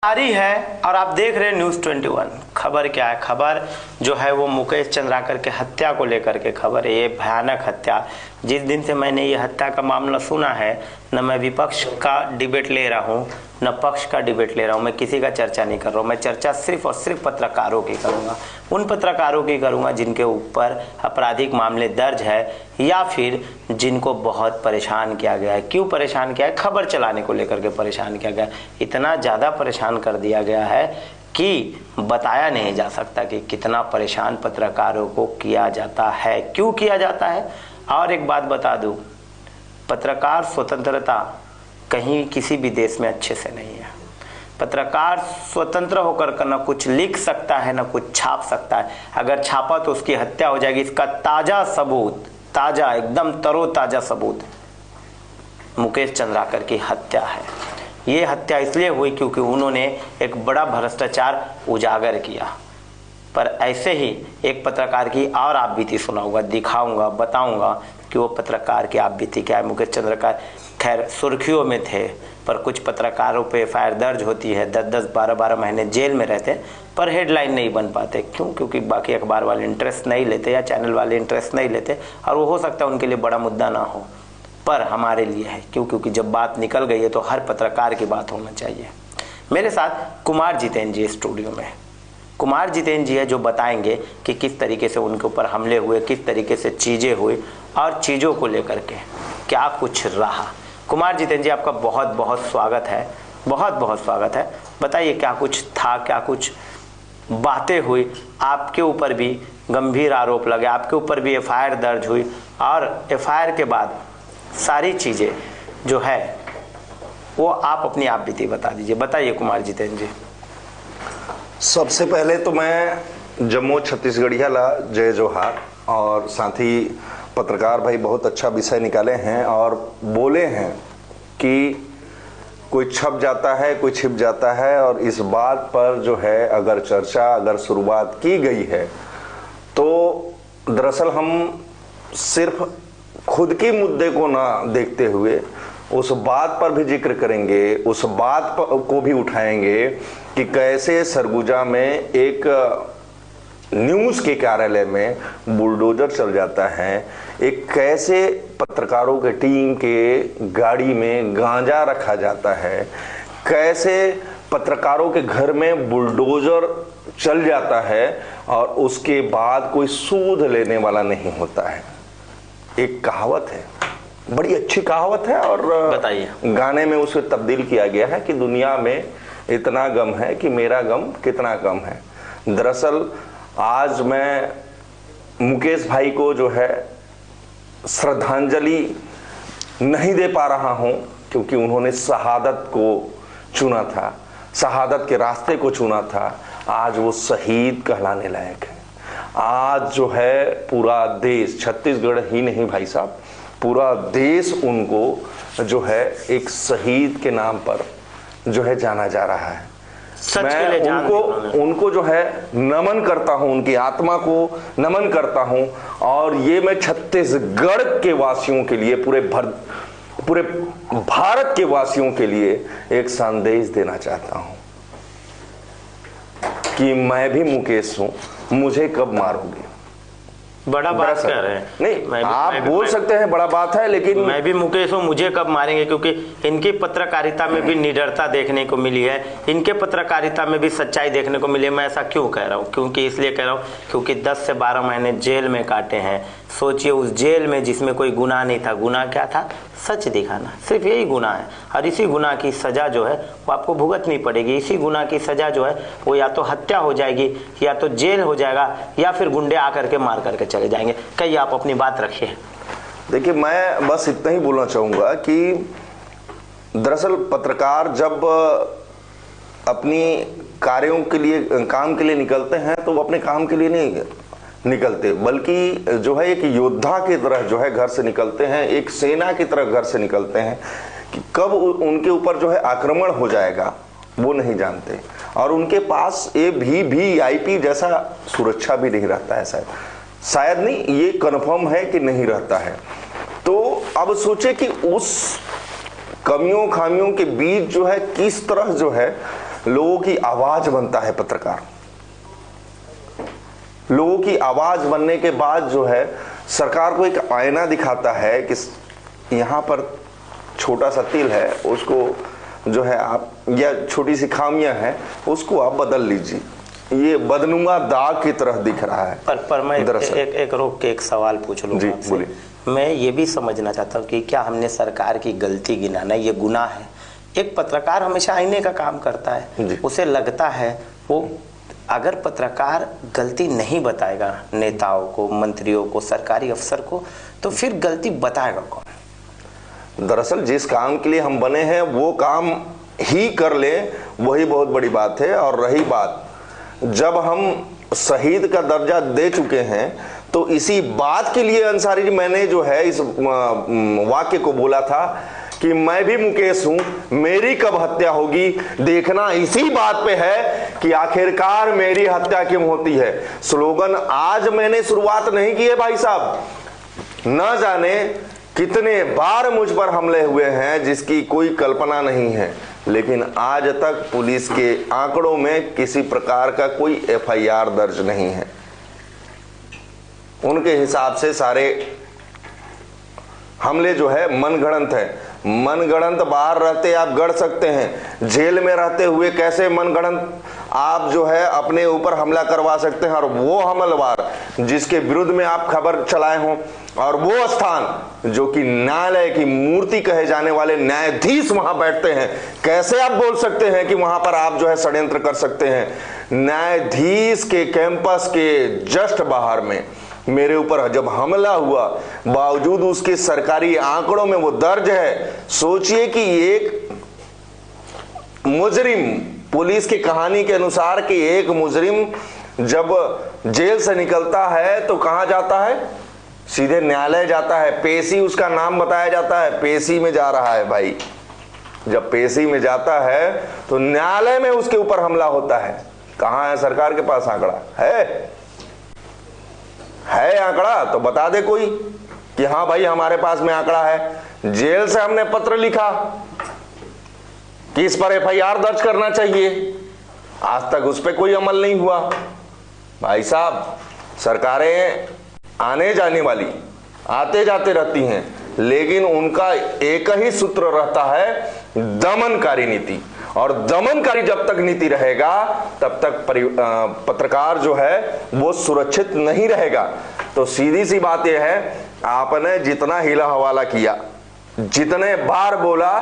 जारी है और आप देख रहे हैं न्यूज़ 21। खबर क्या है? खबर जो है वो मुकेश चंद्राकर के हत्या को लेकर के खबर है। ये भयानक हत्या, जिस दिन से मैंने ये हत्या का मामला सुना है, न मैं विपक्ष का डिबेट ले रहा हूँ न पक्ष का डिबेट ले रहा हूँ। मैं किसी का चर्चा नहीं कर रहा हूँ। मैं चर्चा सिर्फ और सिर्फ पत्रकारों की करूँगा, उन पत्रकारों की करूँगा जिनके ऊपर आपराधिक मामले दर्ज है या फिर जिनको बहुत परेशान किया गया है। क्यों परेशान किया है? खबर चलाने को लेकर के परेशान किया गया। इतना ज़्यादा परेशान कर दिया गया है कि बताया नहीं जा सकता कि कितना परेशान पत्रकारों को किया जाता है, क्यों किया जाता है। और एक बात बता दूं, पत्रकार स्वतंत्रता कहीं किसी भी देश में अच्छे से नहीं है। पत्रकार स्वतंत्र होकर कर ना कुछ लिख सकता है ना कुछ छाप सकता है। अगर छापा तो उसकी हत्या हो जाएगी। इसका ताज़ा सबूत, ताज़ा एकदम तरोताज़ा सबूत मुकेश चंद्राकर की हत्या है। ये हत्या इसलिए हुई क्योंकि उन्होंने एक बड़ा भ्रष्टाचार उजागर किया। पर ऐसे ही एक पत्रकार की और आप बीती सुनाऊंगा, दिखाऊंगा, बताऊंगा कि वो पत्रकार की आप बीती क्या है। मुकेश चंद्राकर खैर सुर्खियों में थे, पर कुछ पत्रकारों पे एफआईआर दर्ज होती है, 10-10, 12-12 महीने जेल में रहते, पर हेडलाइन नहीं बन पाते। क्यों? क्योंकि बाकी अखबार वाले इंटरेस्ट नहीं लेते या चैनल वाले इंटरेस्ट नहीं लेते, और वो हो सकता है उनके लिए बड़ा मुद्दा ना हो, पर हमारे लिए है। क्यों? क्योंकि जब बात निकल गई है तो हर पत्रकार की बात होना चाहिए। मेरे साथ कुमार जितेंद्र जी स्टूडियो में। कुमार जितेंद्र जी है जो बताएंगे कि किस तरीके से उनके ऊपर हमले हुए, किस तरीके से चीज़ें हुई और चीज़ों को लेकर के क्या कुछ रहा। कुमार जितेंद्र जी, आपका बहुत बहुत स्वागत है, बहुत बहुत स्वागत है। बताइए क्या कुछ था, क्या कुछ बातें हुई, आपके ऊपर भी गंभीर आरोप लगे, आपके ऊपर भी एफआईआर दर्ज हुई, और एफआईआर के बाद सारी चीज़ें जो है वो आप अपनी आप बीती बता दीजिए। बताइए कुमार जितेंद्र जी। सबसे पहले तो मैं जम्मू छत्तीसगढ़िया ला जय जोहार, और साथ ही पत्रकार भाई बहुत अच्छा विषय निकाले हैं और बोले हैं कि कोई छप जाता है, कोई छिप जाता है, और इस बात पर जो है अगर चर्चा, अगर शुरुआत की गई है तो दरअसल हम सिर्फ खुद के मुद्दे को ना देखते हुए उस बात पर भी जिक्र करेंगे, उस बात को भी उठाएंगे कि कैसे सरगुजा में एक न्यूज़ के कार्यालय में बुलडोजर चल जाता है, एक कैसे पत्रकारों के टीम के गाड़ी में गांजा रखा जाता है, कैसे पत्रकारों के घर में बुलडोजर चल जाता है और उसके बाद कोई सूद लेने वाला नहीं होता है। एक कहावत है, बड़ी अच्छी कहावत है, और बताइए। गाने में उसे तब्दील किया गया है कि दुनिया में इतना गम है कि मेरा गम कितना कम है। दरअसल आज मैं मुकेश भाई को जो है श्रद्धांजलि नहीं दे पा रहा हूं क्योंकि उन्होंने शहादत को चुना था, शहादत के रास्ते को चुना था। आज वो शहीद कहलाने लायक है। आज जो है पूरा देश, छत्तीसगढ़ ही नहीं भाई साहब, पूरा देश उनको जो है एक शहीद के नाम पर जो है जाना जा रहा है। मैं उनको जो है नमन करता हूं, उनकी आत्मा को नमन करता हूं, और ये मैं छत्तीसगढ़ के वासियों के लिए, पूरे भारत के वासियों के लिए एक संदेश देना चाहता हूं कि मैं भी मुकेश हूं, मुझे कब मारोगे। बड़ा बात कर रहे हैं। नहीं, आप बोल सकते हैं बड़ा बात है, लेकिन मैं भी मुकेश हूँ, मुझे कब मारेंगे, क्योंकि इनकी पत्रकारिता में भी निडरता देखने को मिली है, इनके पत्रकारिता में भी सच्चाई देखने को मिली है। मैं ऐसा क्यों कह रहा हूँ? क्योंकि इसलिए कह रहा हूँ क्योंकि 10 से 12 महीने जेल में काटे हैं। सोचिए उस जेल में जिसमें कोई गुनाह नहीं था। गुनाह क्या था? सच दिखाना, सिर्फ यही गुनाह है। और इसी गुनाह की सज़ा जो है वो आपको भुगतनी पड़ेगी। इसी गुनाह की सज़ा जो है वो या तो हत्या हो जाएगी, या तो जेल हो जाएगा, या फिर गुंडे आकर के मार करके चले जाएंगे। कहिए, आप अपनी बात रखिए। देखिए, मैं बस इतना ही बोलना चाहूँगा कि दरअसल पत्रकार जब अपनी कार्यों के लिए, काम के लिए निकलते हैं तो वो अपने काम के लिए नहीं निकलते, बल्कि जो है एक योद्धा की तरह जो है घर से निकलते हैं, एक सेना की तरह घर से निकलते हैं कि कब उनके ऊपर जो है आक्रमण हो जाएगा वो नहीं जानते, और उनके पास ये वीवीआईपी जैसा सुरक्षा भी नहीं रहता है। शायद नहीं, ये कन्फर्म है कि नहीं रहता है। तो अब सोचे कि उस कमियों खामियों के बीच जो है किस तरह जो है लोगों की आवाज बनता है पत्रकार। लोगों की आवाज बनने के बाद जो है सरकार को एक आईना दिखाता है कि यहाँ पर छोटा सा तिल है, उसको जो है आप, या छोटी सी खामियां हैं उसको आप बदल लीजिए। ये बदनुमा दाग की तरह दिख रहा है। पर मैं एक रोक के एक सवाल पूछ लूँ जी, आपसे। बोलिए। मैं ये भी समझना चाहता हूँ कि क्या हमने सरकार की गलती गिनाना ये गुनाह है? एक पत्रकार हमेशा आईने का काम करता है, उसे लगता है वो अगर पत्रकार गलती नहीं बताएगा नेताओं को, मंत्रियों को, सरकारी अफसर को, तो फिर गलती बताएगा कौन? दरअसल जिस काम के लिए हम बने हैं वो काम ही कर लें, वही बहुत बड़ी बात है। और रही बात, जब हम शहीद का दर्जा दे चुके हैं तो इसी बात के लिए अंसारी जी मैंने जो है इस वाक्य को बोला था कि मैं भी मुकेश हूं, मेरी कब हत्या होगी देखना इसी बात पे है कि आखिरकार मेरी हत्या क्यों होती है। स्लोगन आज मैंने शुरुआत नहीं की है भाई साहब, न जाने कितने बार मुझ पर हमले हुए हैं जिसकी कोई कल्पना नहीं है, लेकिन आज तक पुलिस के आंकड़ों में किसी प्रकार का कोई एफआईआर दर्ज नहीं है। उनके हिसाब से सारे हमले जो है मनगढ़ंत है। मनगढ़ंत बाहर रहते आप गढ़ सकते हैं, जेल में रहते हुए कैसे मनगढ़ंत आप जो है अपने ऊपर हमला करवा सकते हैं? और वो हमलवार जिसके विरुद्ध में आप खबर चलाए हों, और वो स्थान जो कि न्यायालय की मूर्ति कहे जाने वाले न्यायाधीश वहां बैठते हैं, कैसे आप बोल सकते हैं कि वहां पर आप जो है षड्यंत्र कर सकते हैं? न्यायाधीश के कैंपस के जस्ट बाहर में मेरे ऊपर जब हमला हुआ, बावजूद उसके सरकारी आंकड़ों में वो दर्ज है। सोचिए कि एक मुजरिम, पुलिस की कहानी के अनुसार कि एक मुजरिम जब जेल से निकलता है तो कहां जाता है? सीधे न्यायालय जाता है। पेशी उसका नाम बताया जाता है, पेशी में जा रहा है भाई। जब पेशी में जाता है तो न्यायालय में उसके ऊपर हमला होता है। कहां है सरकार के पास आंकड़ा? है आंकड़ा तो बता दे कोई कि हाँ भाई हमारे पास में आंकड़ा है। जेल से हमने पत्र लिखा कि इस पर एफआईआर दर्ज करना चाहिए, आज तक उस पर कोई अमल नहीं हुआ। भाई साहब, सरकारें आने जाने वाली, आते जाते रहती हैं, लेकिन उनका एक ही सूत्र रहता है, दमनकारी नीति। और दमनकारी जब तक नीति रहेगा तब तक पत्रकार जो है वो सुरक्षित नहीं रहेगा। तो सीधी सी बात यह है, आपने जितना हिला हवाला किया, जितने बार बोला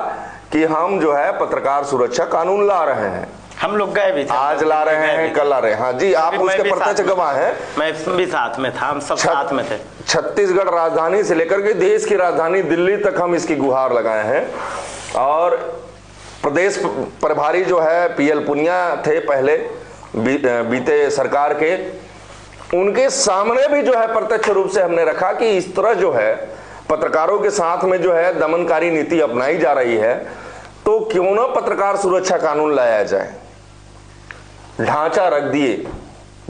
कि हम जो है पत्रकार सुरक्षा कानून ला रहे हैं, हम लोग गए भी थे, आज ला रहे हैं, कल ला रहे हैं। हाँ जी, आप उसके प्रत्यक्ष गवाह हैं। मैं भी साथ में था, हम सब साथ में थे। छत्तीसगढ़ राजधानी से लेकर के देश की राजधानी दिल्ली तक हम इसकी गुहार लगाए हैं। और प्रदेश प्रभारी जो है पीएल पुनिया थे पहले बीते सरकार के, उनके सामने भी जो है प्रत्यक्ष रूप से हमने रखा कि इस तरह जो है पत्रकारों के साथ में जो है दमनकारी नीति अपनाई जा रही है, तो क्यों ना पत्रकार सुरक्षा कानून लाया जाए। ढांचा रख दिए,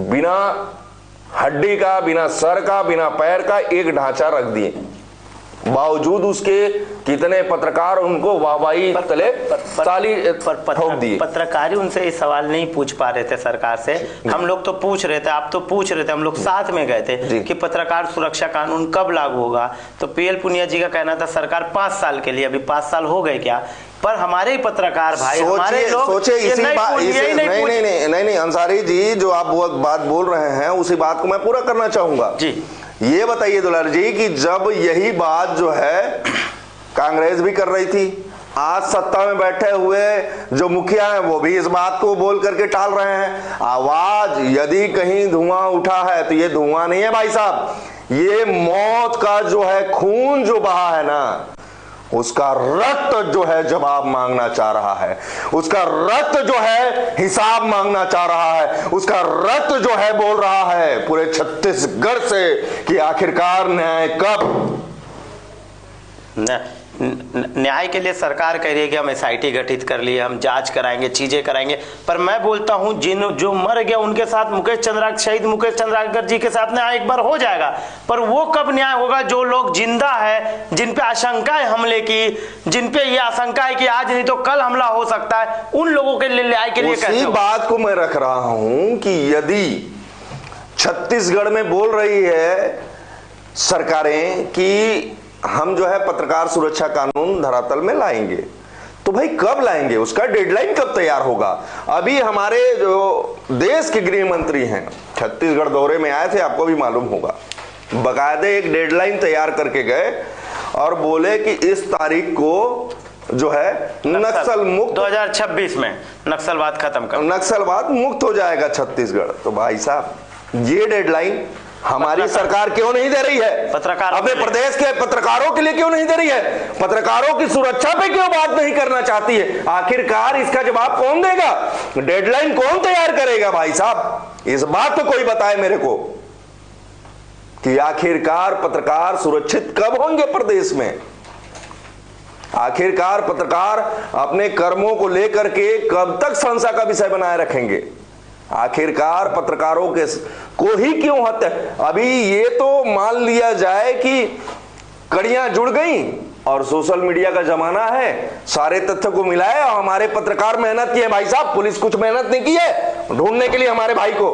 बिना हड्डी का, बिना सर का, बिना पैर का एक ढांचा रख दिए, बावजूद उसके कितने पत्रकार उनको वाहवाही तले ताली ठोक दिए। पत्रकारी उनसे ये सवाल नहीं पूछ पा रहे थे सरकार से। हम लोग तो पूछ रहे थे, आप तो पूछ रहे थे, हम लोग साथ में गए थे कि पत्रकार सुरक्षा कानून कब लागू होगा। तो पीएल पुनिया जी का कहना था सरकार 5 साल के लिए, अभी 5 साल हो गए क्या? पर हमारे ही पत्रकार भाई, हमारे लोग सोचे इसी बात, नहीं अंसारी जी, जो आप वो बात बोल रहे हैं उसी बात को मैं पूरा करना चाहूंगा जी। ये बताइए दुलार जी कि जब यही बात जो है कांग्रेस भी कर रही थी, आज सत्ता में बैठे हुए जो मुखिया हैं वो भी इस बात को बोल करके टाल रहे हैं। आवाज यदि कहीं धुआं उठा है तो ये धुआं नहीं है भाई साहब, ये मौत का जो है खून जो बहा है ना, उसका रक्त जो है जवाब मांगना चाह रहा है, उसका रक्त जो है हिसाब मांगना चाह रहा है, उसका रक्त जो है बोल रहा है पूरे छत्तीसगढ़ से कि आखिरकार न्याय कब। न्याय के लिए सरकार कह रही है कि हम एसआईटी गठित कर लिए, हम जांच कराएंगे, चीजें कराएंगे, पर मैं बोलता हूं जो मर गया उनके साथ शहीद मुकेश चंद्राकर जी के साथ न्याय एक बार हो जाएगा, पर वो कब न्याय होगा? जो लोग जिंदा है, जिन पे आशंका है हमले की, जिन पे ये आशंका है कि आज नहीं तो कल हमला हो सकता है, उन लोगों के लिए न्याय के लिए कैसे? बात को मैं रख रहा हूं कि यदि छत्तीसगढ़ में बोल रही है सरकारें कि हम जो है पत्रकार सुरक्षा कानून धरातल में लाएंगे, तो भाई कब लाएंगे? उसका डेडलाइन कब तैयार होगा? अभी हमारे जो देश के गृह मंत्री हैं छत्तीसगढ़ दौरे में आए थे, आपको भी मालूम होगा, बकायदे एक डेडलाइन तैयार करके गए और बोले कि इस तारीख को जो है नक्सल मुक्त 2026 में नक्सलवाद खत्म कर, नक्सलवाद मुक्त हो जाएगा छत्तीसगढ़। तो भाई साहब ये डेडलाइन हमारी सरकार क्यों नहीं दे रही है? पत्रकार अपने प्रदेश के पत्रकारों के लिए क्यों नहीं दे रही है? पत्रकारों की सुरक्षा पे क्यों बात नहीं करना चाहती है? आखिरकार इसका जवाब कौन देगा? डेडलाइन कौन तैयार करेगा? भाई साहब इस बात तो कोई बताए मेरे को कि आखिरकार पत्रकार सुरक्षित कब होंगे प्रदेश में? आखिरकार पत्रकार अपने कर्मों को लेकर के कब तक संशय का विषय बनाए रखेंगे? आखिरकार पत्रकारों के को ही क्यों हत्या? अभी ये तो मान लिया जाए कि कड़ियां जुड़ गई और सोशल मीडिया का जमाना है, सारे तथ्य को मिलाए और हमारे पत्रकार मेहनत किए। भाई साहब पुलिस कुछ मेहनत नहीं की है ढूंढने के लिए हमारे भाई को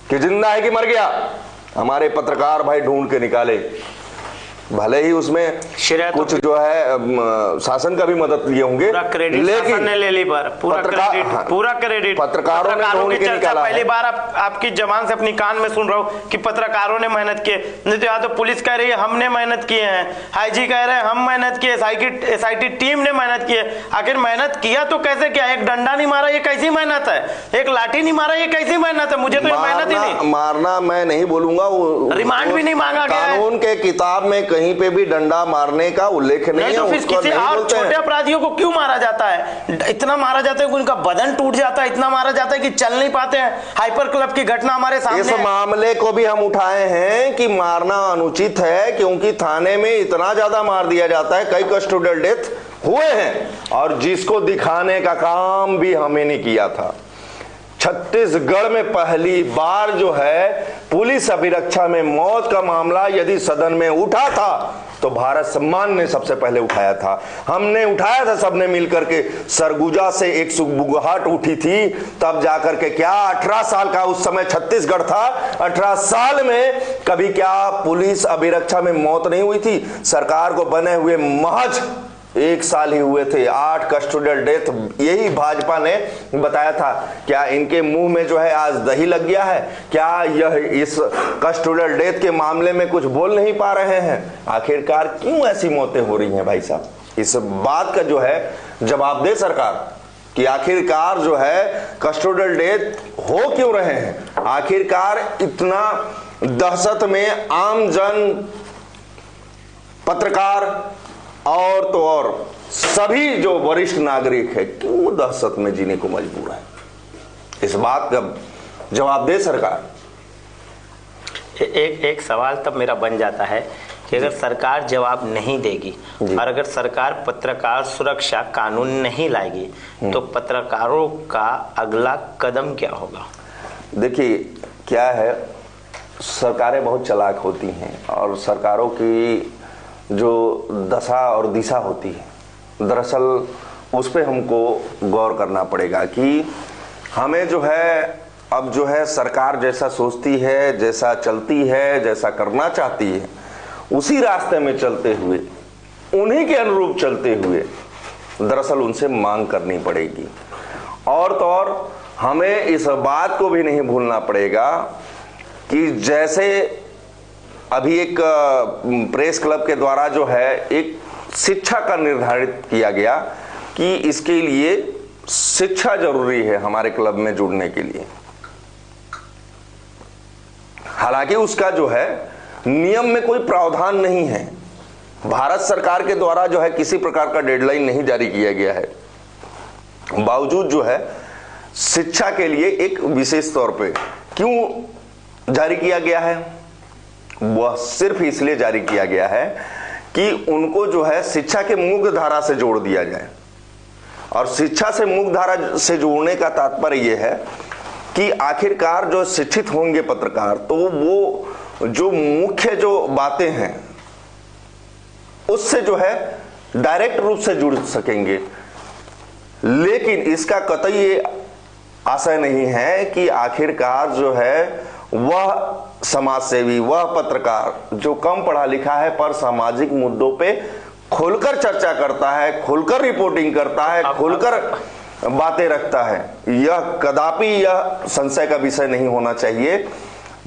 कि जिंदा है कि मर गया। हमारे पत्रकार भाई ढूंढ के निकाले, भले ही उसमें कुछ जो है शासन का भी मदद लिए होंगे, लेकिन ले ली पर पूरा क्रेडिट पत्रकारों की चर्चा पहली बार आपकी जबान से अपनी कान में सुन रहा हूँ कि पत्रकारों ने मेहनत की। नहीं तो यहाँ तो पुलिस कह रही है हमने मेहनत किए हैं, आईजी कह रहे हैं हम मेहनत किए, एसआईटी टीम ने मेहनत की है। आखिर मेहनत किया तो कैसे किया? एक डंडा नहीं मारा ये कैसी मेहनत है? एक लाठी नहीं मारा ये कैसी मेहनत है? मुझे तो ये मेहनत ही नहीं। मारना मैं नहीं बोलूंगा, रिमांड भी नहीं मांगा गया है। कानून के किताब में कहीं पे भी डंडा मारने का उल्लेख नहीं है। तो फिर किसी और छोटे अपराधियों को क्यों मारा जाता है? इतना मारा जाता है कि उनका बदन टूट जाता है, इतना मारा जाता है कि चल नहीं पाते हैं। हाइपर क्लब की घटना हमारे सामने इस मामले को भी हम उठाए हैं कि मारना अनुचित है, क्योंकि थाने में इतना ज्यादा मार दिया जाता है, कई कस्टोडियल डेथ हुए हैं और जिसको दिखाने का काम भी हमें नहीं किया था। छत्तीसगढ़ में पहली बार जो है पुलिस अभिरक्षा में मौत का मामला यदि सदन में उठा था तो भारत सम्मान ने सबसे पहले उठाया था। हमने उठाया था सबने मिलकर के, सरगुजा से एक सुगबुगाहट उठी थी, तब जाकर के क्या 18 साल का उस समय छत्तीसगढ़ था, 18 साल में कभी क्या पुलिस अभिरक्षा में मौत नहीं हुई थी? सरकार को बने हुए महज 1 साल ही हुए थे, 8 कस्टोडियल डेथ। यही भाजपा ने बताया था। क्या इनके मुंह में जो है आज दही लग गया है? क्या यह इस कस्टोडियल डेथ के मामले में कुछ बोल नहीं पा रहे हैं? आखिरकार क्यों ऐसी मौतें हो रही हैं भाई साहब? इस बात का जो है जवाब दे सरकार कि आखिरकार जो है कस्टोडियल डेथ हो क्यों रहे हैं? आखिरकार इतना दहशत में आम जन, पत्रकार और तो और सभी जो वरिष्ठ नागरिक है क्यों दहशत में जीने को मजबूर है? इस बात का जवाब दे सरकार। एक सवाल तब मेरा बन जाता है कि अगर सरकार जवाब नहीं देगी और अगर सरकार पत्रकार सुरक्षा कानून नहीं लाएगी तो पत्रकारों का अगला कदम क्या होगा? देखिए क्या है, सरकारें बहुत चालाक होती हैं और सरकारों की जो दशा और दिशा होती है, दरअसल उस पर हमको गौर करना पड़ेगा कि हमें जो है अब जो है सरकार जैसा सोचती है, जैसा चलती है, जैसा करना चाहती है, उसी रास्ते में चलते हुए, उन्हीं के अनुरूप चलते हुए दरअसल उनसे मांग करनी पड़ेगी। और तो और हमें इस बात को भी नहीं भूलना पड़ेगा कि जैसे अभी एक प्रेस क्लब के द्वारा जो है एक शिक्षा का निर्धारित किया गया कि इसके लिए शिक्षा जरूरी है हमारे क्लब में जुड़ने के लिए। हालांकि उसका जो है नियम में कोई प्रावधान नहीं है, भारत सरकार के द्वारा जो है किसी प्रकार का डेडलाइन नहीं जारी किया गया है, बावजूद जो है शिक्षा के लिए एक विशेष तौर पे क्यों जारी किया गया है? वह सिर्फ इसलिए जारी किया गया है कि उनको जो है शिक्षा के मुख्य धारा से जोड़ दिया जाए। और शिक्षा से मुख्य धारा से जोड़ने का तात्पर्य यह है कि आखिरकार जो शिक्षित होंगे पत्रकार, तो वो जो मुख्य जो बातें हैं उससे जो है डायरेक्ट रूप से जुड़ सकेंगे। लेकिन इसका कतई ये आशय नहीं है कि आखिरकार जो है वह समाज सेवी, वह पत्रकार जो कम पढ़ा लिखा है पर सामाजिक मुद्दों पे खुलकर चर्चा करता है, खुलकर रिपोर्टिंग करता है, खुलकर बातें रखता है, यह कदापि यह संशय का विषय नहीं होना चाहिए।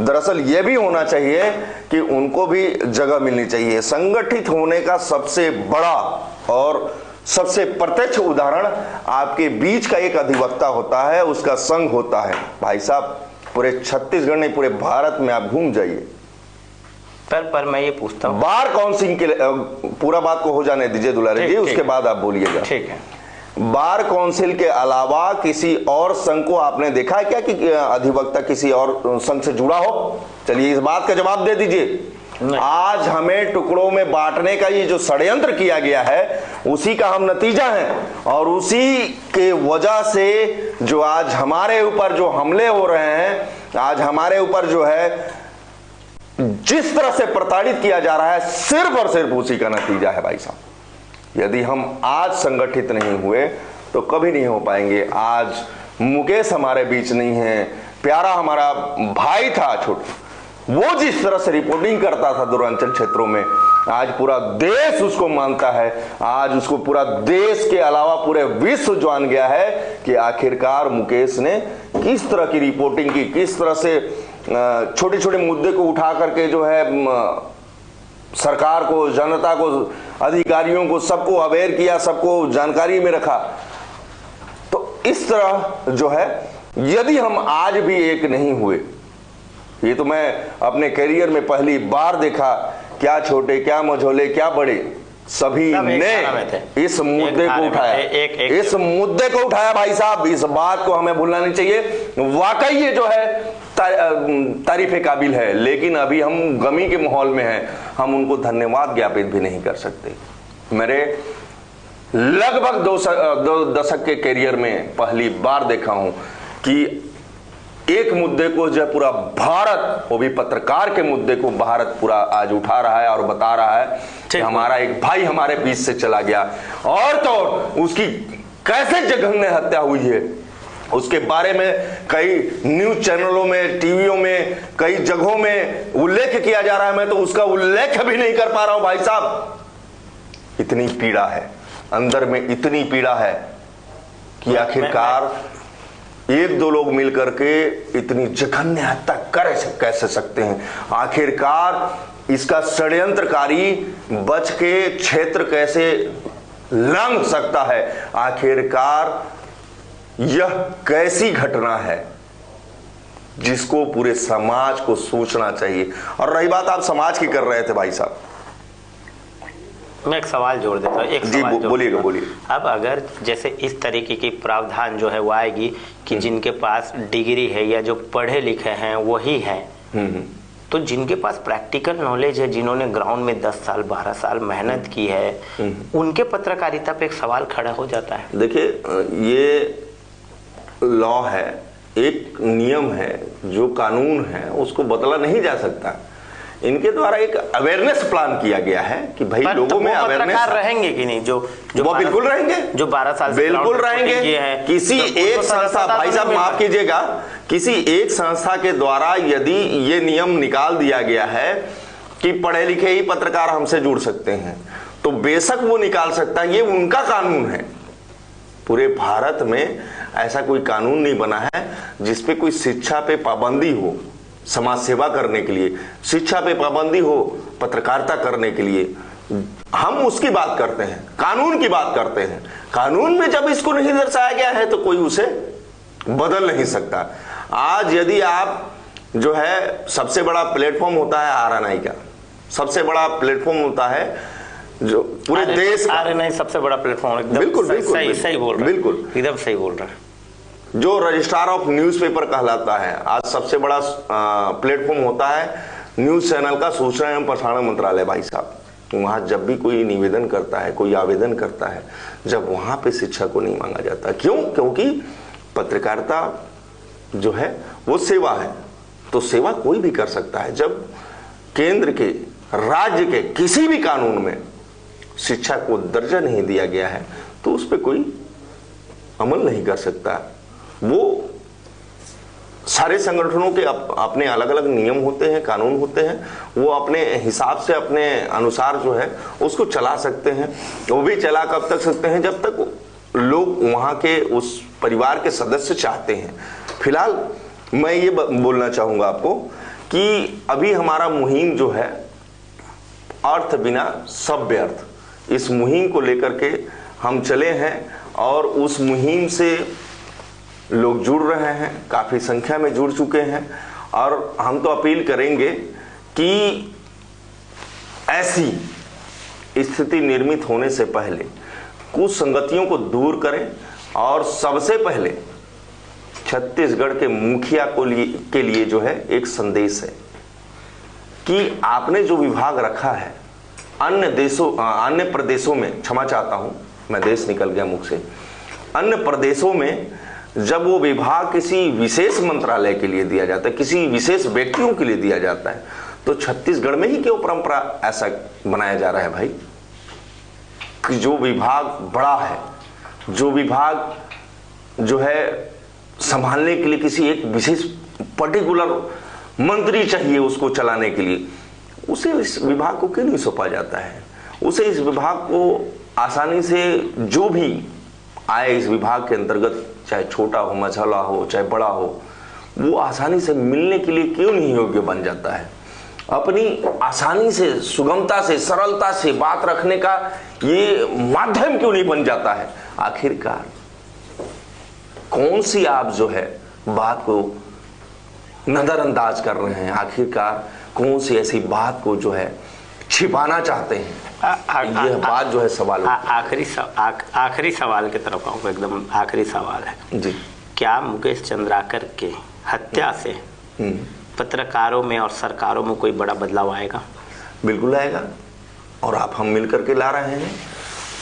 दरअसल यह भी होना चाहिए कि उनको भी जगह मिलनी चाहिए। संगठित होने का सबसे बड़ा और सबसे प्रत्यक्ष उदाहरण आपके बीच का एक अधिवक्ता होता है, उसका संघ होता है। भाई साहब, पूरे छत्तीसगढ़ नहीं, पूरे भारत में आप घूम जाइए। पर मैं ये पूछता हूँ, बार काउंसिल के पूरा बात को हो जाने दीजिए दुलारे जी, उसके बाद आप बोलिएगा। ठीक है। बार काउंसिल के अलावा किसी और संघ को आपने देखा है क्या कि अधिवक्ता किसी और संघ से जुड़ा हो? चलिए इस बात का जवाब दे दीजिए। आज हमें टुकड़ों में बांटने का ये जो षड्यंत्र किया गया है उसी का हम नतीजा हैं, और उसी के वजह से जो आज हमारे ऊपर जो हमले हो रहे हैं, आज हमारे ऊपर जो है जिस तरह से प्रताड़ित किया जा रहा है, सिर्फ और सिर्फ उसी का नतीजा है भाई साहब। यदि हम आज संगठित नहीं हुए तो कभी नहीं हो पाएंगे। आज मुकेश हमारे बीच नहीं है, प्यारा हमारा भाई था छोटा, वो जिस तरह से रिपोर्टिंग करता था दूरांचल क्षेत्रों में, आज पूरा देश उसको मानता है। आज उसको पूरा देश के अलावा पूरे विश्व जान गया है कि आखिरकार मुकेश ने किस तरह की रिपोर्टिंग की, किस तरह से छोटे छोटे मुद्दे को उठा करके जो है सरकार को, जनता को, अधिकारियों को, सबको अवेयर किया, सबको जानकारी में रखा। तो इस तरह जो है यदि हम आज भी एक नहीं हुए, ये तो मैं अपने करियर में पहली बार देखा, क्या छोटे, क्या मझोले, क्या बड़े, सभी ने इस मुद्दे को उठाया, इस मुद्दे को उठाया भाई साहब। इस बात को हमें भूलना नहीं चाहिए। वाकई ये जो है तारीफे काबिल है, लेकिन अभी हम गमी के माहौल में हैं, हम उनको धन्यवाद ज्ञापित भी नहीं कर सकते। मेरे लगभग दो दशक के करियर में पहली बार देखा हूं कि एक मुद्दे को जो पूरा भारत, वो भी पत्रकार के मुद्दे को भारत पूरा आज उठा रहा है और बता रहा है कि हमारा एक भाई हमारे बीच से चला गया, और तो उसकी कैसे जघन्य हत्या हुई है उसके बारे में कई न्यूज चैनलों में, टीवियों में, कई जगहों में उल्लेख किया जा रहा है। मैं तो उसका उल्लेख भी नहीं कर पा रहा हूं भाई साहब। इतनी पीड़ा है अंदर में, इतनी पीड़ा है कि आखिरकार एक दो लोग मिलकर के इतनी जघन्य हत्या कैसे सकते हैं? आखिरकार इसका षड्यंत्रकारी बच के क्षेत्र कैसे लंघ सकता है? आखिरकार यह कैसी घटना है जिसको पूरे समाज को सोचना चाहिए। और रही बात आप समाज की कर रहे थे भाई साहब, मैं एक सवाल जोड़ देता हूँ। एक सवाल बोलिएगा, बोलिए। अब अगर जैसे इस तरीके की प्रावधान जो है वो आएगी कि जिनके पास डिग्री है या जो पढ़े लिखे हैं वही हैं, तो जिनके पास प्रैक्टिकल नॉलेज है, जिन्होंने ग्राउंड में 10 साल 12 साल मेहनत की है, उनके पत्रकारिता पे एक सवाल खड़ा हो जाता है। देखिए, ये लॉ है, एक नियम है, जो कानून है उसको बदला नहीं जा सकता। इनके द्वारा एक अवेयरनेस प्लान किया गया है कि भाई लोगों में अवेयरनेस रहेंगे कि नहीं, जो वो बिल्कुल रहेंगे, जो 12 साल से बिल्कुल रहेंगे। किसी एक संस्था, भाई साहब माफ कीजिएगा, किसी एक संस्था के द्वारा यदि ये नियम निकाल दिया गया है कि पढ़े लिखे ही पत्रकार हमसे जुड़ सकते हैं, तो बेशक वो निकाल सकता है, ये उनका कानून है। पूरे भारत में ऐसा कोई कानून नहीं बना है जिसपे कोई शिक्षा पे पाबंदी हो, समाज सेवा करने के लिए शिक्षा पे पाबंदी हो, पत्रकारिता करने के लिए। हम उसकी बात करते हैं, कानून की बात करते हैं। कानून में जब इसको नहीं दर्शाया गया है तो कोई उसे बदल नहीं सकता। आज यदि आप जो है, सबसे बड़ा प्लेटफॉर्म होता है आरएनआई का, सबसे बड़ा प्लेटफॉर्म होता है जो पूरे देश, आरएनआई सबसे बड़ा प्लेटफॉर्म। बिल्कुल सही बोल रहे हैं, बिल्कुल एकदम सही बोल रहे हैं। जो रजिस्ट्रार ऑफ न्यूज़पेपर कहलाता है, आज सबसे बड़ा प्लेटफॉर्म होता है न्यूज चैनल का सूचना एवं प्रसारण मंत्रालय भाई साहब। वहाँ जब भी कोई निवेदन करता है, कोई आवेदन करता है, जब वहाँ पे शिक्षा को नहीं मांगा जाता। क्यों? क्योंकि पत्रकारिता जो है वो सेवा है, तो सेवा कोई भी कर सकता है। जब केंद्र के, राज्य के किसी भी कानून में शिक्षा को दर्जा नहीं दिया गया है तो उस पर कोई अमल नहीं कर सकता। वो सारे संगठनों के अपने अलग अलग नियम होते हैं, कानून होते हैं, वो अपने हिसाब से, अपने अनुसार जो है उसको चला सकते हैं। वो भी चला कब तक सकते हैं? जब तक लोग वहाँ के उस परिवार के सदस्य चाहते हैं। फिलहाल मैं ये बोलना चाहूँगा आपको कि अभी हमारा मुहिम जो है अर्थ बिना सब व्यर्थ, इस मुहिम को लेकर के हम चले हैं और उस मुहिम से लोग जुड़ रहे हैं, काफ़ी संख्या में जुड़ चुके हैं। और हम तो अपील करेंगे कि ऐसी स्थिति निर्मित होने से पहले कुछ संगतियों को दूर करें और सबसे पहले छत्तीसगढ़ के मुखिया के लिए जो है एक संदेश है कि आपने जो विभाग रखा है अन्य प्रदेशों में, क्षमा चाहता हूं, मैं देश निकल गया मुख से, अन्य प्रदेशों में जब वो विभाग किसी विशेष मंत्रालय के लिए दिया जाता है, किसी विशेष व्यक्तियों के लिए दिया जाता है, तो छत्तीसगढ़ में ही क्यों परंपरा ऐसा बनाया जा रहा है भाई कि जो विभाग बड़ा है, जो विभाग जो है संभालने के लिए किसी एक विशेष पर्टिकुलर मंत्री चाहिए उसको चलाने के लिए, उसे इस विभाग को क्यों नहीं सौंपा जाता है? उसे इस विभाग को आसानी से जो भी आए इस विभाग के अंतर्गत, चाहे छोटा हो, मझौला हो, चाहे बड़ा हो, वो आसानी से मिलने के लिए क्यों नहीं योग्य बन जाता है? अपनी आसानी से, सुगमता से, सरलता से बात रखने का ये माध्यम क्यों नहीं बन जाता है? आखिरकार कौन सी आप जो है बात को नजरअंदाज कर रहे हैं? आखिरकार कौन सी ऐसी बात को जो है छिपाना चाहते हैं? यह बात जो है सवाल आखिरी सवाल की तरफ आऊँगा, एकदम आखिरी सवाल है जी। क्या मुकेश चंद्राकर के हत्या से पत्रकारों में और सरकारों में कोई बड़ा बदलाव आएगा? बिल्कुल आएगा, और आप हम मिल करके ला रहे हैं।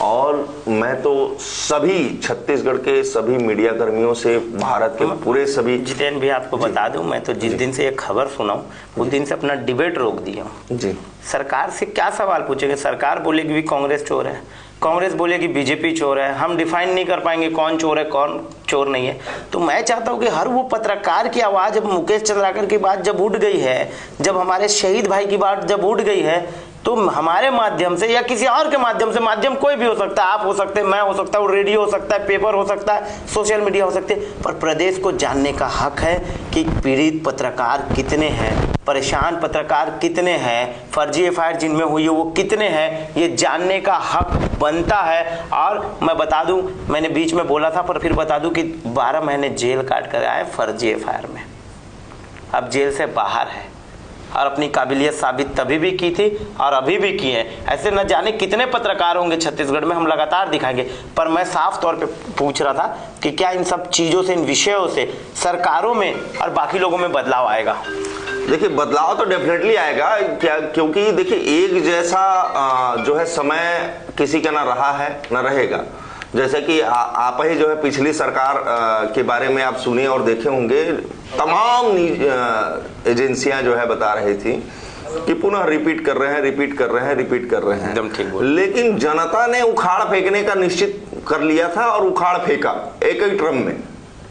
और मैं तो सभी छत्तीसगढ़ के सभी मीडिया कर्मियों से, भारत के पूरे सभी, जितेंद्र भी आपको बता दूं, मैं तो जिस दिन से ये खबर सुना हूं उस दिन से अपना डिबेट रोक दिया हूं। जी। सरकार से क्या सवाल पूछेंगे? सरकार बोलेगी भी कांग्रेस चोर है, कांग्रेस बोलेगी बीजेपी चोर है, हम डिफाइन नहीं कर पाएंगे कौन चोर है कौन चोर नहीं है। तो मैं चाहता हूं कि हर वो पत्रकार की आवाज़, अब मुकेश चंद्राकर की बात जब उठ गई है, जब हमारे शहीद भाई की बात जब उठ गई है, तो हमारे माध्यम से या किसी और के माध्यम से, माध्यम कोई भी हो सकता है, आप हो सकते हैं, मैं हो सकता हूँ, रेडियो हो सकता है, पेपर हो सकता है, सोशल मीडिया हो सकते हैं, पर प्रदेश को जानने का हक है कि पीड़ित पत्रकार कितने हैं, परेशान पत्रकार कितने हैं, फर्जी एफआईआर जिनमें हुई है वो कितने हैं, ये जानने का हक बनता है। और मैं बता दूं, मैंने बीच में बोला था पर फिर बता दूं कि 12 महीने जेल काट कर आए फर्जी एफआईआर में, अब जेल से बाहर है और अपनी काबिलियत साबित तभी भी की थी और अभी भी की है। ऐसे न जाने कितने पत्रकार होंगे छत्तीसगढ़ में, हम लगातार दिखाएंगे। पर मैं साफ तौर पे पूछ रहा था कि क्या इन सब चीज़ों से, इन विषयों से सरकारों में और बाकी लोगों में बदलाव आएगा? देखिए, बदलाव तो डेफिनेटली आएगा, क्या, क्योंकि देखिए एक जैसा जो है समय किसी का ना रहा है ना रहेगा। जैसे कि आप ही जो है पिछली सरकार के बारे में आप सुने और देखे होंगे, तमाम एजेंसियां जो है बता रही थी कि पुनः रिपीट कर रहे हैं, रिपीट कर रहे हैं, रिपीट कर रहे हैं। एकदम ठीक बोल। लेकिन जनता ने उखाड़ फेंकने का निश्चित कर लिया था और उखाड़ फेंका एक ही ट्रम में।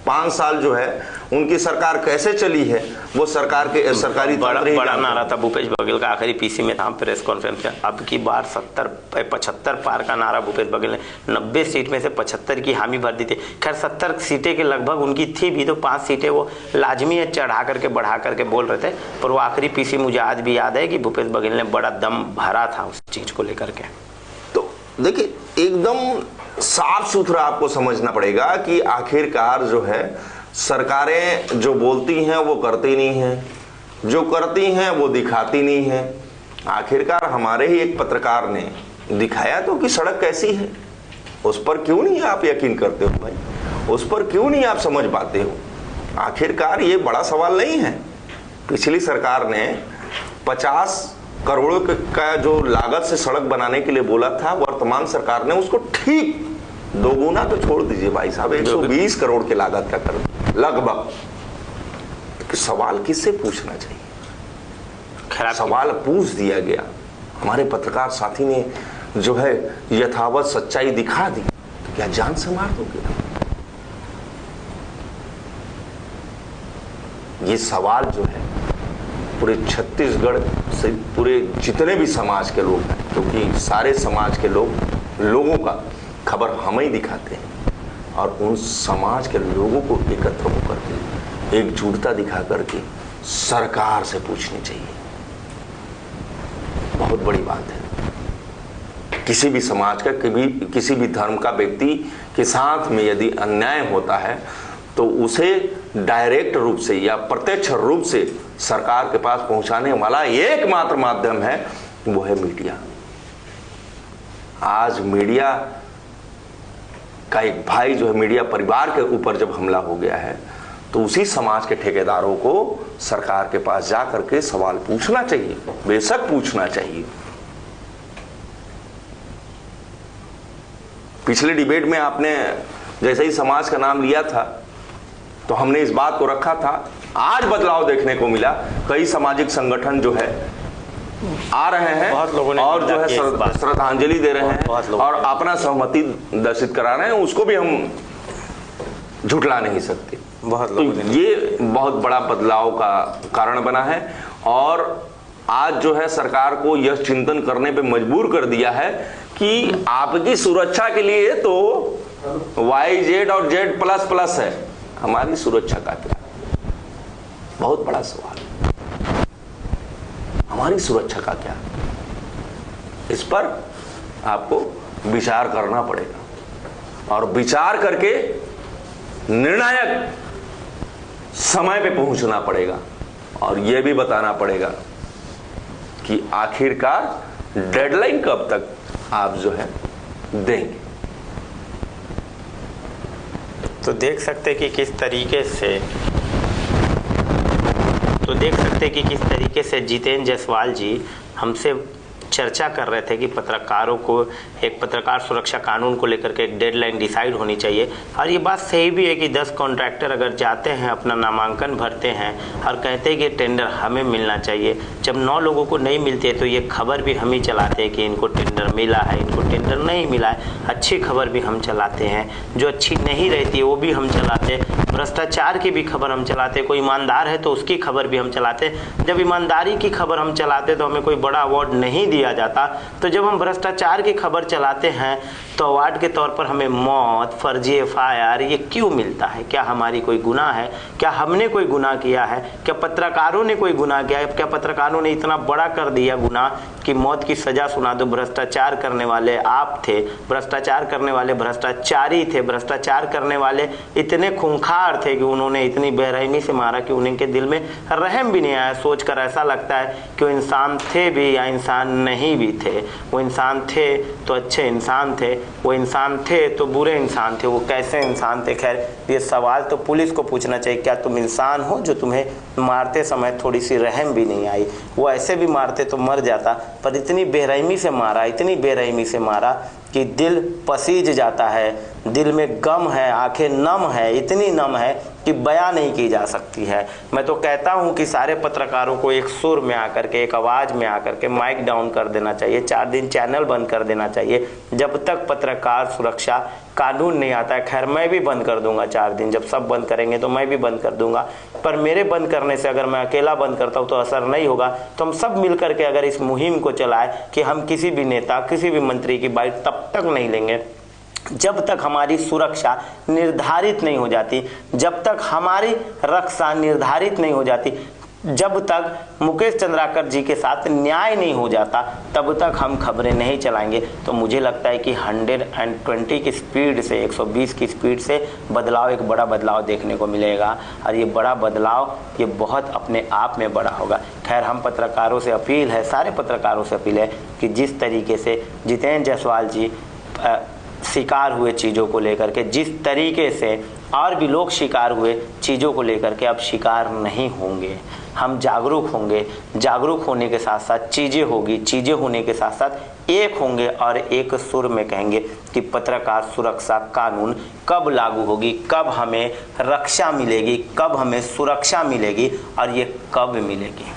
5 साल जो है उनकी सरकार कैसे चली है वो सरकार के सरकारी बड़ा नारा था भूपेश बघेल का, आखिरी पीसी में था प्रेस कॉन्फ्रेंस में, अब की बार 75 पार का नारा भूपेश बघेल ने 90 सीट में से 75 की हामी भर दी थी। खैर 70 सीटें के लगभग उनकी थी भी, तो 5 सीटें वो लाजमी है चढ़ा करके बढ़ा करके बोल रहे थे। पर वो आखिरी पीसी मुझे आज भी याद है कि भूपेश बघेल ने बड़ा दम भरा था उस चीज को लेकर के। तो देखिए, एकदम साफ सुथरा आपको समझना पड़ेगा कि आखिरकार जो है सरकारें जो बोलती हैं वो करती नहीं हैं, जो करती हैं वो दिखाती नहीं हैं। आखिरकार हमारे ही एक पत्रकार ने दिखाया तो कि सड़क कैसी है, उस पर क्यों नहीं आप यकीन करते हो भाई? उस पर क्यों नहीं आप समझ पाते हो? आखिरकार ये बड़ा सवाल नहीं है। पिछली सरकार ने 50 का जो लागत से सड़क बनाने के लिए बोला था, वर्तमान सरकार ने उसको ठीक दोगुना तो छोड़ दीजिए भाई साहब, 120 करोड़ की लागत का कर लगभग। तो सवाल किससे पूछना चाहिए? सवाल पूछ दिया गया, हमारे पत्रकार साथी ने जो है यथावत सच्चाई दिखा दी, तो क्या जान से मार दोगे? ये सवाल जो है पूरे छत्तीसगढ़ से पूरे जितने भी समाज के लोग हैं, क्योंकि सारे समाज के लोगों का खबर हम ही दिखाते हैं, और उन समाज के लोगों को एकत्र होकर के एकजुटता दिखा करके सरकार से पूछनी चाहिए। बहुत बड़ी बात है। किसी भी समाज का किसी भी धर्म का व्यक्ति के साथ में यदि अन्याय होता है तो उसे डायरेक्ट रूप से या प्रत्यक्ष रूप से सरकार के पास पहुंचाने वाला एकमात्र माध्यम है, वो है मीडिया। आज मीडिया का एक भाई जो है, मीडिया परिवार के ऊपर जब हमला हो गया है, तो उसी समाज के ठेकेदारों को सरकार के पास जा करके सवाल पूछना चाहिए, बेशक पूछना चाहिए। पिछले डिबेट में आपने जैसे ही समाज का नाम लिया था तो हमने इस बात को रखा था, आज बदलाव देखने को मिला। कई सामाजिक संगठन जो है आ रहे हैं और जो है श्रद्धांजलि दे रहे हैं और अपना सहमति दर्शित करा रहे हैं, उसको भी हम झुठला नहीं सकते। तो ये बहुत बड़ा बदलाव का कारण बना है, और आज जो है सरकार को यह चिंतन करने पे मजबूर कर दिया है कि आपकी सुरक्षा के लिए तो YZ और Z++ है, हमारी सुरक्षा का क्या? बहुत बड़ा सवाल, हमारी सुरक्षा का क्या? इस पर आपको विचार करना पड़ेगा, और विचार करके निर्णायक समय पे पहुंचना पड़ेगा, और यह भी बताना पड़ेगा कि आखिरकार डेडलाइन कब तक आप जो है देंगे। तो देख सकते कि किस तरीके से जितेंद्र जायसवाल जी हमसे चर्चा कर रहे थे कि पत्रकारों को एक पत्रकार सुरक्षा कानून को लेकर के एक डेडलाइन डिसाइड होनी चाहिए। और ये बात सही भी है कि 10 कॉन्ट्रैक्टर अगर जाते हैं, अपना नामांकन भरते हैं और कहते हैं कि टेंडर हमें मिलना चाहिए, जब 9 लोगों को नहीं मिलती है तो ये खबर भी हम ही चलाते हैं कि इनको टेंडर मिला है, इनको टेंडर नहीं मिला है। अच्छी खबर भी हम चलाते हैं, जो अच्छी नहीं रहती है वो भी हम चलाते हैं, भ्रष्टाचार की भी खबर हम चलाते हैं, कोई ईमानदार है तो उसकी खबर भी हम चलाते हैं। जब ईमानदारी की खबर हम चलाते तो हमें कोई बड़ा अवार्ड नहीं दिया जाता, तो जब हम भ्रष्टाचार की खबर चलाते हैं तो अवार्ड के तौर पर हमें मौत, फर्जी FIR ये क्यों मिलता है? क्या हमारी कोई गुनाह है? क्या हमने कोई गुनाह किया है? क्या पत्रकारों ने कोई गुनाह किया है? क्या पत्रकारों ने इतना बड़ा कर दिया गुनाह कि मौत की सजा सुना दो? भ्रष्टाचार करने वाले आप थे, भ्रष्टाचार करने वाले भ्रष्टाचारी थे, भ्रष्टाचार करने वाले इतने खूंखार थे कि उन्होंने इतनी बेरहमी से मारा कि उनके दिल में रहम भी नहीं आया। सोचकर ऐसा लगता है कि वो इंसान थे भी या इंसान नहीं भी थे। वो इंसान थे तो अच्छे इंसान थे, वो इंसान थे तो बुरे इंसान थे, वो कैसे इंसान थे? खैर, ये सवाल तो पुलिस को पूछना चाहिए, क्या तुम इंसान हो जो तुम्हें मारते समय थोड़ी सी रहम भी नहीं आई? वो ऐसे भी मारते तो मर जाता, पर इतनी बेरहमी से मारा, इतनी बेरहमी से मारा कि दिल पसीज जाता है, दिल में गम है, आंखें नम है, इतनी नम है कि बयां नहीं की जा सकती है। मैं तो कहता हूं कि सारे पत्रकारों को एक सुर में आकर के, एक आवाज़ में आकर के माइक डाउन कर देना चाहिए, 4 दिन चैनल बंद कर देना चाहिए जब तक पत्रकार सुरक्षा कानून नहीं आता है। खैर, मैं भी बंद कर दूंगा 4 दिन, जब सब बंद करेंगे तो मैं भी बंद कर दूंगा, पर मेरे बंद करने से अगर मैं अकेला बंद करता हूं तो असर नहीं होगा। तो हम सब मिल करके अगर इस मुहिम को चलाए कि हम किसी भी नेता, किसी भी मंत्री की बाइट तब तक नहीं लेंगे जब तक हमारी सुरक्षा निर्धारित नहीं हो जाती, जब तक हमारी रक्षा निर्धारित नहीं हो जाती, जब तक मुकेश चंद्राकर जी के साथ न्याय नहीं हो जाता, तब तक हम खबरें नहीं चलाएंगे। तो मुझे लगता है कि 120 की स्पीड से, 120 की स्पीड से बदलाव, एक बड़ा बदलाव देखने को मिलेगा, और ये बड़ा बदलाव ये बहुत अपने आप में बड़ा होगा। खैर, हम पत्रकारों से अपील है, सारे पत्रकारों से अपील है कि जिस तरीके से जितेंद्र जायसवाल जी शिकार हुए चीज़ों को लेकर के, जिस तरीके से और भी लोग शिकार हुए चीज़ों को लेकर के, अब शिकार नहीं होंगे। हम जागरूक होंगे, जागरूक होने के साथ साथ चीज़ें होगी, चीज़ें होने के साथ साथ एक होंगे और एक सुर में कहेंगे कि पत्रकार सुरक्षा कानून कब लागू होगी, कब हमें रक्षा मिलेगी, कब हमें सुरक्षा मिलेगी और ये कब मिलेगी।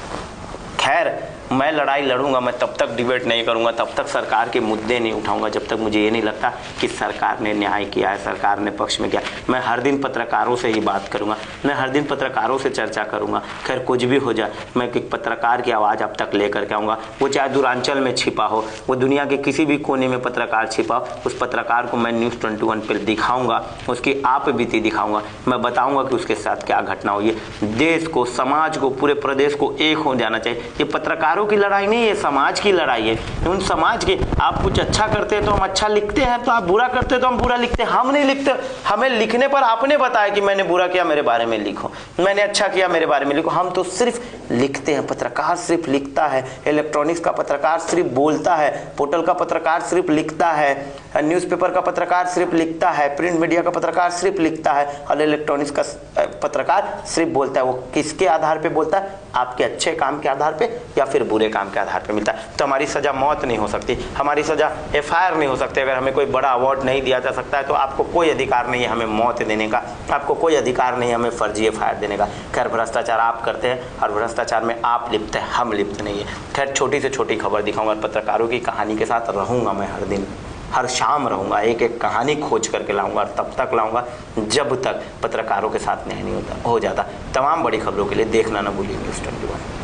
खैर, मैं लड़ाई लड़ूंगा, मैं तब तक डिबेट नहीं करूंगा, तब तक सरकार के मुद्दे नहीं उठाऊंगा जब तक मुझे ये नहीं लगता कि सरकार ने न्याय किया है, सरकार ने पक्ष में किया। मैं हर दिन पत्रकारों से ही बात करूंगा, मैं हर दिन पत्रकारों से चर्चा करूंगा। खैर कुछ भी हो जाए, मैं एक पत्रकार की आवाज़ अब तक लेकर के आऊँगा। वो चाहे दूरांचल में छिपा हो, वो दुनिया के किसी भी कोने में पत्रकार छिपा हो, उस पत्रकार को मैं न्यूज़ 21 पर दिखाऊँगा, उसकी आप बीती दिखाऊँगा। मैं बताऊँगा कि उसके साथ क्या घटना हुई है। देश को, समाज को, पूरे प्रदेश को एक हो जाना चाहिए। ये पत्रकारों की लड़ाई नहीं है, समाज की लड़ाई है। उन समाज की, आप कुछ अच्छा करते हैं तो हम अच्छा लिखते हैं, तो आप बुरा करते हैं तो हम बुरा लिखते हैं। हम नहीं लिखते, हमें लिखने पर आपने बताया कि मैंने बुरा किया मेरे बारे में लिखो, मैंने अच्छा किया मेरे बारे में लिखो। हम तो सिर्फ लिखते हैं, पत्रकार सिर्फ लिखता है। इलेक्ट्रॉनिक्स का पत्रकार सिर्फ बोलता है, पोर्टल का पत्रकार सिर्फ लिखता है, न्यूज़पेपर का पत्रकार सिर्फ लिखता है, प्रिंट मीडिया का पत्रकार सिर्फ लिखता है और इलेक्ट्रॉनिक्स का पत्रकार सिर्फ बोलता है। वो किसके आधार पे बोलता है? आपके अच्छे काम के आधार पे या फिर बुरे काम के आधार पे मिलता है। तो हमारी सज़ा मौत नहीं हो सकती, हमारी सज़ा FIR नहीं हो सकती। अगर हमें कोई बड़ा अवार्ड नहीं दिया जा सकता है तो आपको कोई अधिकार नहीं है हमें मौत देने का, आपको कोई अधिकार नहीं है हमें फर्जी FIR देने का। खैर, भ्रष्टाचार आप करते हैं और भ्रष्टाचार में आप लिप्त हैं, हम लिप्त नहीं है। खैर, छोटी से छोटी खबर दिखाऊंगा, पत्रकारों की कहानी के साथ रहूँगा मैं हर दिन, हर शाम रहूँगा, एक एक कहानी खोज करके लाऊंगा और तब तक लाऊंगा जब तक पत्रकारों के साथ न्याय नहीं हो जाता। तमाम बड़ी खबरों के लिए देखना ना भूलिए न्यूज़ 21।